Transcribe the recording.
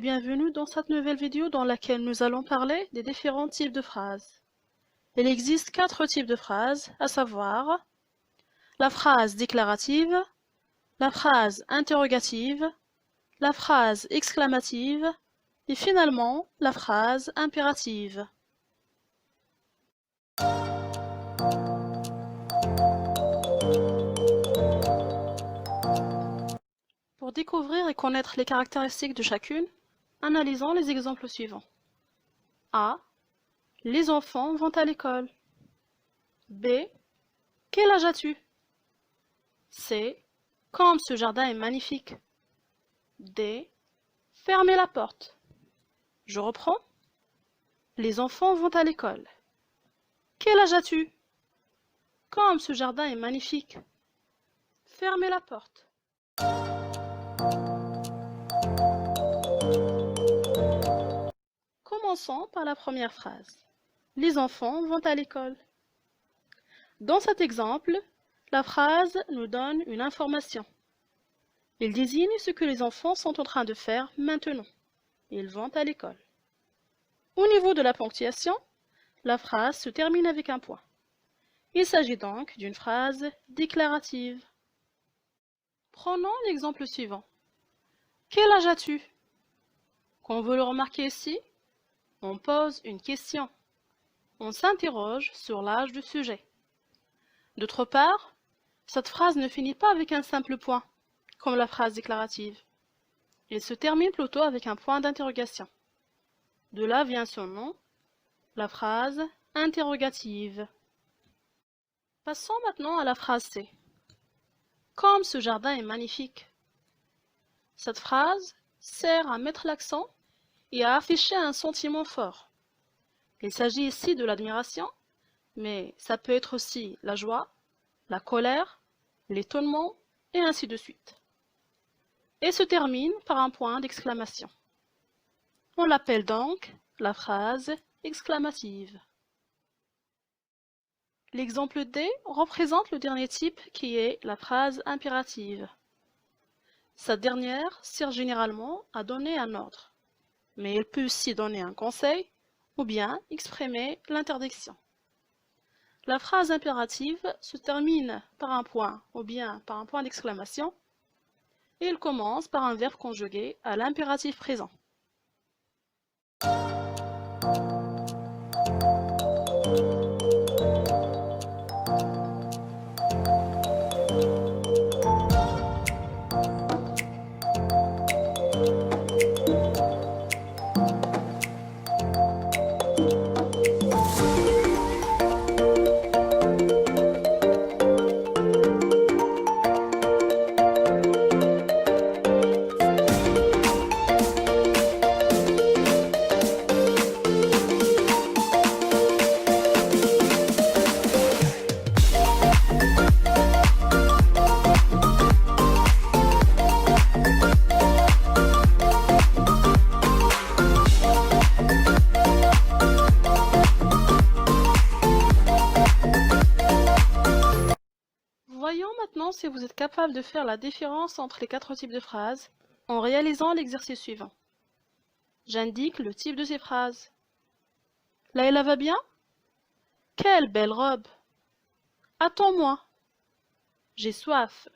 et bienvenue dans cette nouvelle vidéo dans laquelle nous allons parler des différents types de phrases. Il existe 4 types de phrases, à savoir la phrase déclarative, la phrase interrogative, la phrase exclamative et finalement la phrase impérative. Pour découvrir et connaître les caractéristiques de chacune, analysons les exemples suivants. A. Les enfants vont à l'école. B. Quel âge as-tu? C. Comme ce jardin est magnifique. D. Fermez la porte. Je reprends. Les enfants vont à l'école. Quel âge as-tu? Comme ce jardin est magnifique. Fermez la porte. Commençons par la première phrase. Les enfants vont à l'école. Dans cet exemple, la phrase nous donne une information. Il désigne ce que les enfants sont en train de faire maintenant. Ils vont à l'école. Au niveau de la ponctuation, la phrase se termine avec un point. Il s'agit donc d'une phrase déclarative. Prenons l'exemple suivant. Quel âge as-tu? Comme vous le remarquez ici, on pose une question. On s'interroge sur l'âge du sujet. D'autre part, cette phrase ne finit pas avec un simple point, comme la phrase déclarative. Elle se termine plutôt avec un point d'interrogation. De là vient son nom, la phrase interrogative. Passons maintenant à la phrase C. Comme ce jardin est magnifique. Cette phrase sert à mettre l'accent et à afficher un sentiment fort. Il s'agit ici de l'admiration, mais ça peut être aussi la joie, la colère, l'étonnement et ainsi de suite. Et se termine par un point d'exclamation. On l'appelle donc la phrase exclamative. L'exemple D représente le dernier type qui est la phrase impérative. Cette dernière sert généralement à donner un ordre, mais elle peut aussi donner un conseil ou bien exprimer l'interdiction. La phrase impérative se termine par un point ou bien par un point d'exclamation et elle commence par un verbe conjugué à l'impératif présent. Voyons maintenant si vous êtes capable de faire la différence entre les 4 types de phrases en réalisant l'exercice suivant. J'indique le type de ces phrases. Laïla va bien? Quelle belle robe! Attends-moi. J'ai soif.